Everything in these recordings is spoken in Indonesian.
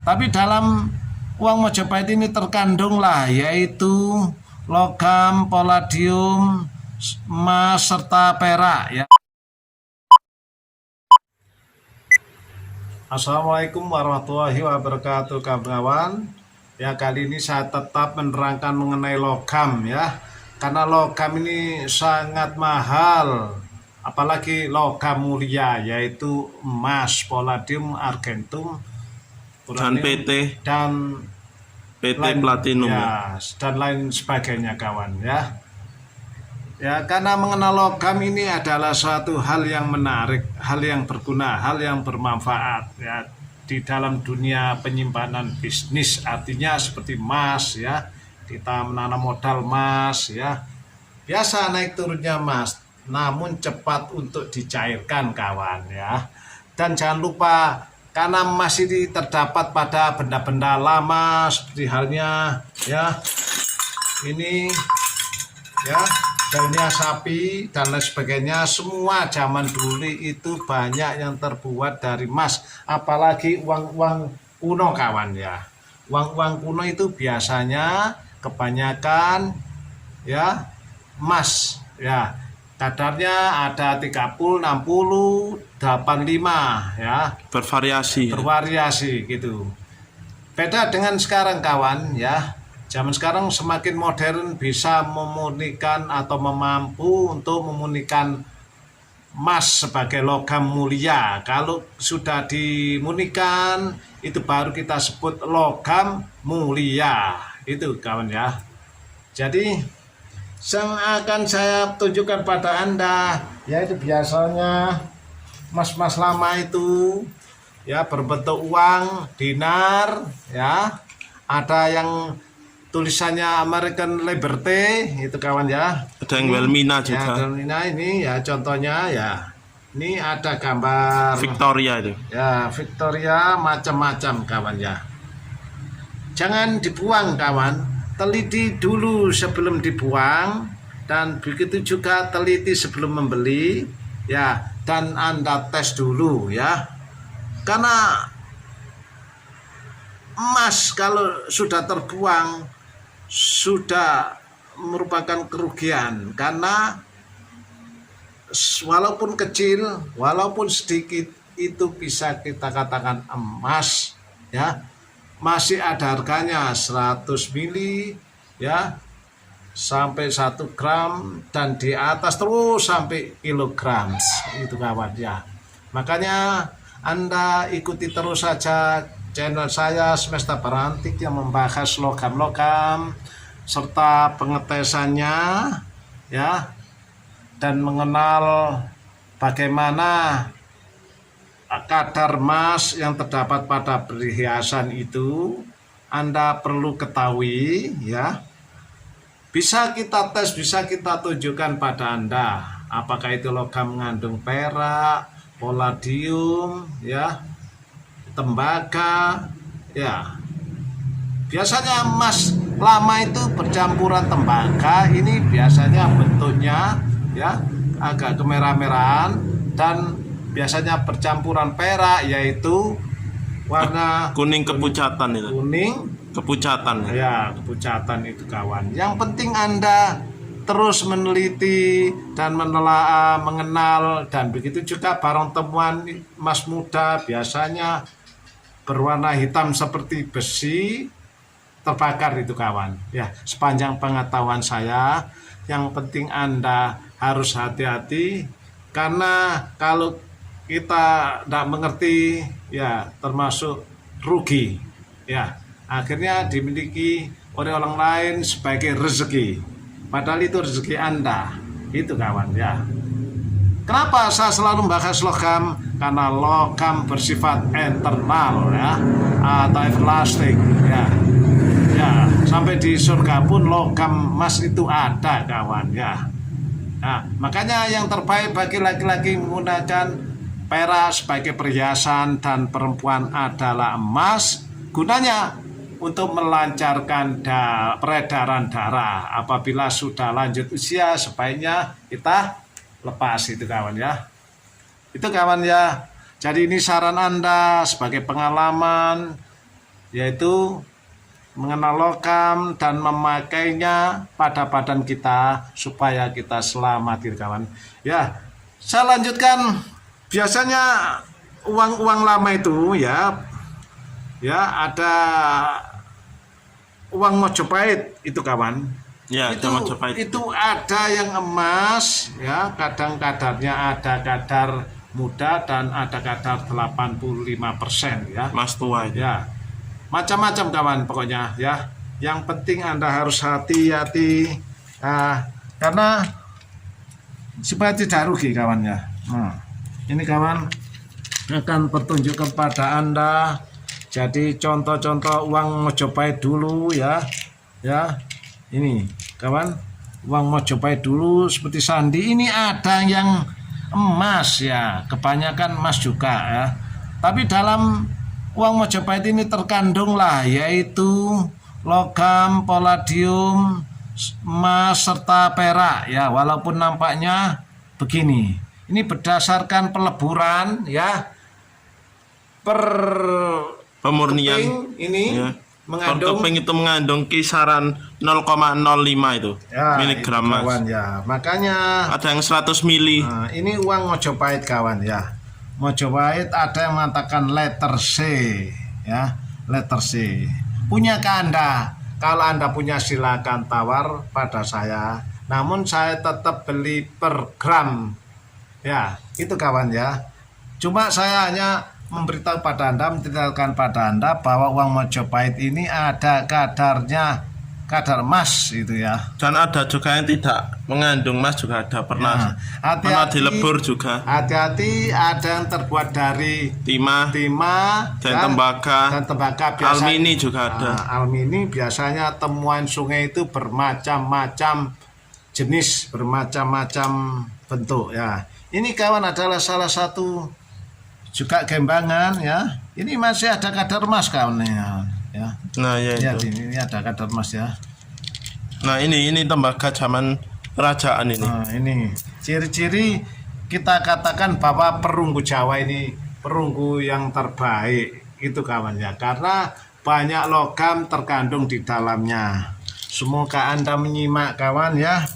Tapi dalam uang Majapahit ini terkandunglah yaitu logam, palladium, emas serta perak ya. Assalamualaikum warahmatullahi wabarakatuh kawan. Ya, kali ini saya tetap menerangkan mengenai logam ya. Karena logam ini sangat mahal. Apalagi logam mulia yaitu emas, palladium, argentum, dan PT lain, Platinum ya, dan lain sebagainya kawan ya. Ya, karena mengenal logam ini adalah suatu hal yang menarik, hal yang berguna, hal yang bermanfaat ya di dalam dunia penyimpanan bisnis. Artinya seperti emas ya, kita menanam modal emas ya. Biasa naik turunnya emas, namun cepat untuk dicairkan kawan ya. Dan jangan lupa karena emas ini terdapat pada benda-benda lama seperti halnya ya ini ya, daunnya sapi dan lain sebagainya. Semua zaman dulu itu banyak yang terbuat dari emas, apalagi uang-uang kuno kawan ya. Uang-uang kuno itu biasanya kebanyakan ya emas ya, kadarnya ada 30, 60, 85 ya, bervariasi gitu. Beda dengan sekarang kawan ya. Zaman sekarang semakin modern, bisa memurnikan atau mampu untuk memurnikan emas sebagai logam mulia. Kalau sudah dimurnikan, itu baru kita sebut logam mulia. Itu kawan ya. Jadi yang akan saya tunjukkan pada Anda yaitu biasanya emas-emas lama itu ya berbentuk uang dinar ya. Ada yang tulisannya American Liberty itu kawan ya. Ada yang Wilmina juga. Ya, Wilmina ini ya contohnya ya. Ini ada gambar Victoria itu. Ya, Victoria macam-macam kawan ya. Jangan dibuang kawan. Teliti dulu sebelum dibuang, dan begitu juga teliti sebelum membeli ya, dan Anda tes dulu ya. Karena emas kalau sudah terbuang sudah merupakan kerugian, karena walaupun kecil, walaupun sedikit, itu bisa kita katakan emas ya, masih ada harganya 100 mili ya, sampai 1 gram dan di atas terus sampai kilogram itu kawan ya. Makanya Anda ikuti terus saja channel saya Semesta Barantik yang membahas logam-logam serta pengetesannya ya, dan mengenal bagaimana kadar emas yang terdapat pada perhiasan itu. Anda perlu ketahui ya. Bisa kita tes, bisa kita tunjukkan pada Anda apakah itu logam mengandung perak, palladium ya, tembaga ya. Biasanya emas lama itu bercampuran tembaga, ini biasanya bentuknya ya agak kemerah-merahan, dan biasanya bercampuran perak yaitu warna kuning kepucatan itu. Kuning kepucatan ya, kepucatan itu kawan. Yang penting Anda terus meneliti dan menelaah, mengenal, dan begitu juga barang temuan emas muda biasanya berwarna hitam seperti besi terbakar itu kawan ya. Sepanjang pengetahuan saya, yang penting Anda harus hati-hati, karena kalau kita tidak mengerti ya termasuk rugi ya, akhirnya dimiliki oleh orang lain sebagai rezeki, padahal itu rezeki Anda itu kawan ya. Kenapa saya selalu membahas logam? Karena logam bersifat internal ya, atau everlasting ya. Ya, sampai di surga pun logam emas itu ada kawan ya. Nah, makanya yang terbaik bagi laki-laki menggunakan perak sebagai perhiasan dan perempuan adalah emas. Gunanya untuk melancarkan peredaran darah. Apabila sudah lanjut usia, sebaiknya kita lepas itu kawan ya. Itu kawan ya. Jadi ini saran Anda sebagai pengalaman yaitu mengenal logam dan memakainya pada badan kita supaya kita selamat gitu kawan. Ya, saya lanjutkan. Biasanya uang lama itu ya ada uang Mojopahit itu kawan. Ya, itu ada yang emas ya, kadang kadarnya ada kadar muda dan ada kadar 85% ya. Mas tua itu. Ya. Macam-macam kawan pokoknya ya. Yang penting Anda harus hati-hati karena supaya tidak rugi kawannya. Nah, ini kawan akan petunjuk kepada Anda. Jadi contoh-contoh uang Mojopahit dulu ya. Ya. Ini kawan, uang Mojopahit dulu seperti sandi. Ini ada yang emas ya, kebanyakan emas juga ya. Tapi dalam uang Mojopahit ini terkandung lah yaitu logam, palladium, emas serta perak ya, walaupun nampaknya begini. Ini berdasarkan peleburan ya. Pemurnian keping ini ya. mengandung Keping itu mengandung kisaran 0,05 itu ya, miligram itu, mas. kawan, ya. Makanya Ada yang 100 mili. nah, ini uang Mojopahit kawan ya. Mojopahit ada yang mengatakan letter C ya, letter C. Punyakah Anda? Kalau Anda punya silakan tawar pada saya. Namun saya tetap beli per gram. Ya, itu kawan ya. Cuma saya hanya memberitahu pada Anda, menceritakan pada Anda bahwa uang Mojopahit ini ada kadarnya, kadar emas itu ya. Dan ada juga yang tidak mengandung emas juga ada, pernah dilebur juga. Hati-hati, ada yang terbuat dari Timah dan tembaga. Biasanya, almini juga ada. Almini biasanya temuan sungai itu bermacam-macam jenis, bermacam-macam bentuk ya. Ini kawan adalah salah satu juga gembangan ya. Ini masih ada kadar emas kawan ya. Nah ya Lihat, itu. ini ada kadar emas ya. Nah ini tembaga zaman kerajaan ini. Nah, ini ciri-ciri kita katakan bahwa perunggu Jawa ini perunggu yang terbaik itu kawan ya, karena banyak logam terkandung di dalamnya. Semoga Anda menyimak kawan ya,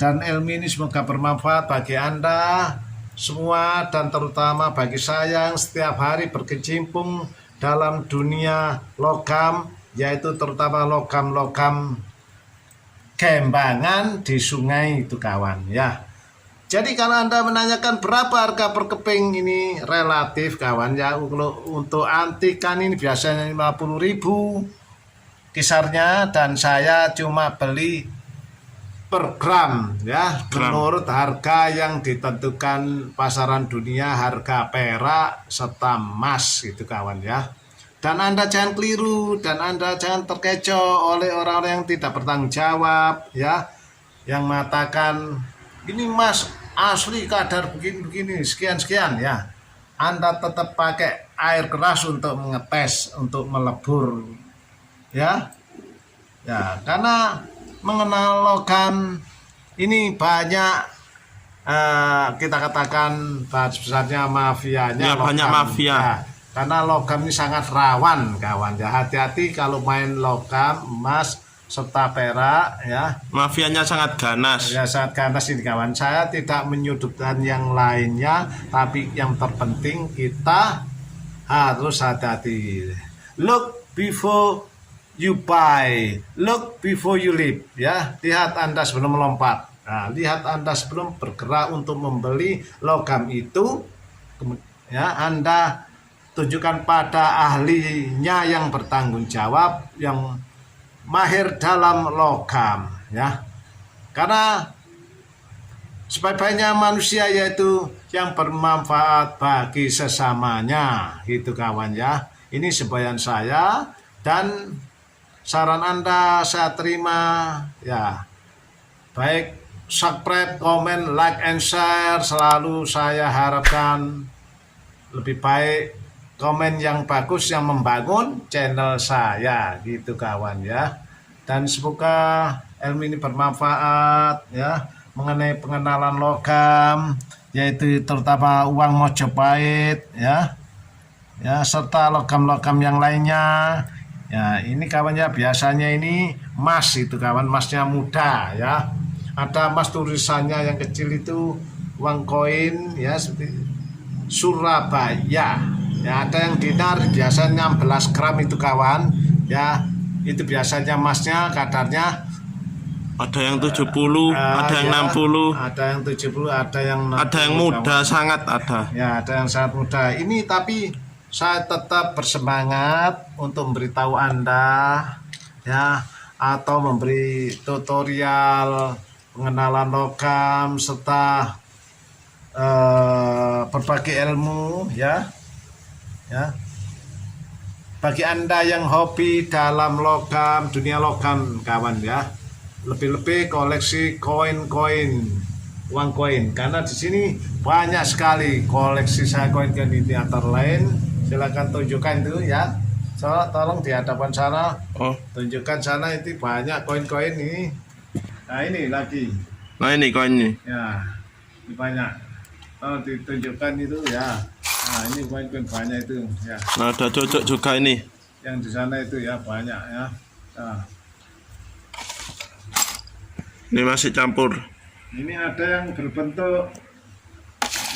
dan ilmu ini semoga bermanfaat bagi Anda semua dan terutama bagi saya yang setiap hari berkecimpung dalam dunia logam, yaitu terutama logam-logam gembangan di sungai itu kawan ya. Jadi kalau Anda menanyakan berapa harga per keping, ini relatif kawan ya. Untuk antikan ini biasanya 50.000 kisarnya, dan saya cuma beli per gram ya, menurut harga yang ditentukan pasaran dunia, harga perak serta emas gitu kawan ya. Dan Anda jangan keliru, dan Anda jangan terkecoh oleh orang-orang yang tidak bertanggung jawab ya, yang mengatakan ini emas asli kadar begini-begini sekian-sekian ya. Anda tetap pakai air keras untuk mengetes, untuk melebur ya. Ya, karena mengenal logam ini banyak kita katakan besarnya mafianya. Ya, banyak mafia. Ya, karena logam ini sangat rawan kawan ya. Hati-hati kalau main logam, emas serta perak ya. Mafianya sangat ganas. Ya, sangat ganas ini kawan. Saya tidak menyudutkan yang lainnya, tapi yang terpenting kita harus hati-hati. Look before you buy, look before you leap ya. Lihat Anda sebelum melompat. Nah, lihat Anda sebelum bergerak untuk membeli logam itu ya. Anda tunjukkan pada ahlinya yang bertanggung jawab, yang mahir dalam logam ya. Karena sebaik-baiknya manusia yaitu yang bermanfaat bagi sesamanya gitu kawan ya. Ini semboyan saya, dan saran Anda saya terima ya. Baik, subscribe, komen, like, and share. Selalu saya harapkan lebih baik komen yang bagus, yang membangun channel saya gitu kawan ya. Dan semoga ilmu ini bermanfaat ya, mengenai pengenalan logam, yaitu terutama uang Mojopahit ya, serta logam-logam yang lainnya Ya, ini kawannya biasanya ini emas itu kawan, emasnya muda ya. Ada emas tulisannya yang kecil itu uang koin ya seperti Surabaya. Ya, ada yang dinar biasanya 16 gram itu kawan. Ya, itu biasanya emasnya kadarnya Ada yang 70, ada yang ya, 60, ada yang 70, ada yang 60, ada yang muda kawan. sangat ada. Ya, ada yang sangat muda. Ini tapi saya tetap bersemangat untuk memberitahu Anda ya, atau memberi tutorial pengenalan logam serta berbagai ilmu ya. Ya. Bagi Anda yang hobi dalam logam, dunia logam kawan ya. Lebih-lebih koleksi koin-koin, uang koin, karena di sini banyak sekali koleksi saya koin-koin di teater lain. Silakan tunjukkan itu ya. So, tolong di hadapan sana, Oh, tunjukkan sana, itu banyak koin-koin ini. Nah, ini lagi. nah ini koinnya. Ya, ini banyak. Tolong ditunjukkan itu ya. Nah, ini koin-koin banyak itu ya. Nah, ada cocok juga ini. Yang di sana itu ya banyak ya. Nah, Ini masih campur. ini ada yang berbentuk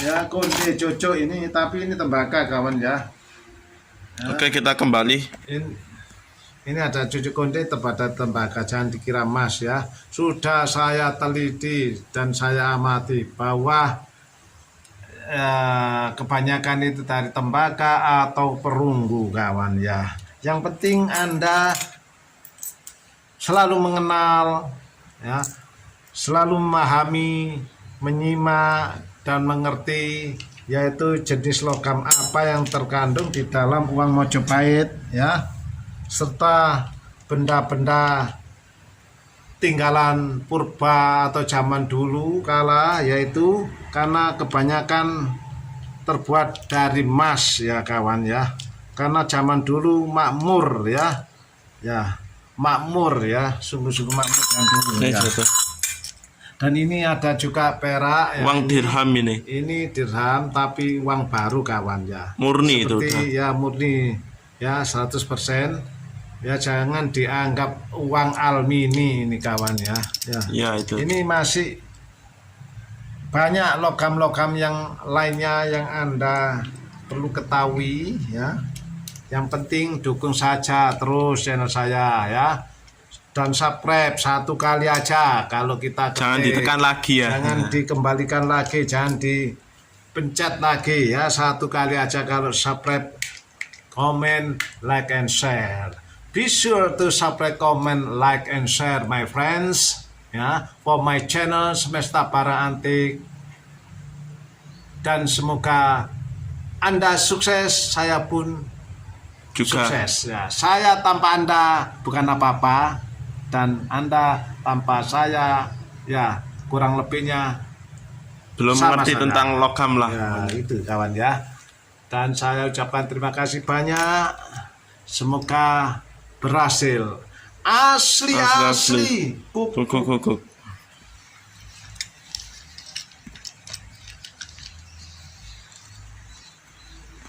ya konde cocok ini, tapi ini tembaga kawan ya. Oke, kita kembali. Ini ada cucuk konde pada tembaga, jangan dikira emas ya. Sudah saya teliti dan saya amati bahwa kebanyakan itu dari tembaga atau perunggu kawan ya. Yang penting Anda selalu mengenal ya, selalu memahami, menyimak dan mengerti yaitu jenis logam apa yang terkandung di dalam uang Mojopahit ya, serta benda-benda tinggalan purba atau zaman dulu kala, yaitu karena kebanyakan terbuat dari emas ya kawan ya, karena zaman dulu makmur ya, makmur ya, sungguh-sungguh makmur zaman dulu Ini ya. satu. Dan ini ada juga perak ya, Uang dirham ini. ini dirham tapi uang baru kawan ya, Murni itu udah. seperti ya murni ya 100% ya, jangan dianggap uang almini ini kawan ya. Ya, itu. Ini masih banyak logam-logam yang lainnya yang Anda perlu ketahui ya. Yang penting dukung saja terus channel saya ya, dan subscribe satu kali aja kalau kita ketik. Jangan ditekan lagi ya. Jangan dikembalikan lagi, jangan dipencet lagi ya, satu kali aja kalau subscribe, comment, like and share. Be sure to subscribe, comment, like and share my friends ya, for my channel Semesta Para Antik. Dan semoga Anda sukses, saya pun Juga. sukses ya. Saya tanpa Anda bukan apa-apa, dan Anda tanpa saya ya kurang lebihnya Belum sama mengerti saja. tentang logam lah. Ya itu kawan ya. Dan saya ucapkan terima kasih banyak. Semoga berhasil. Asli. Kuk.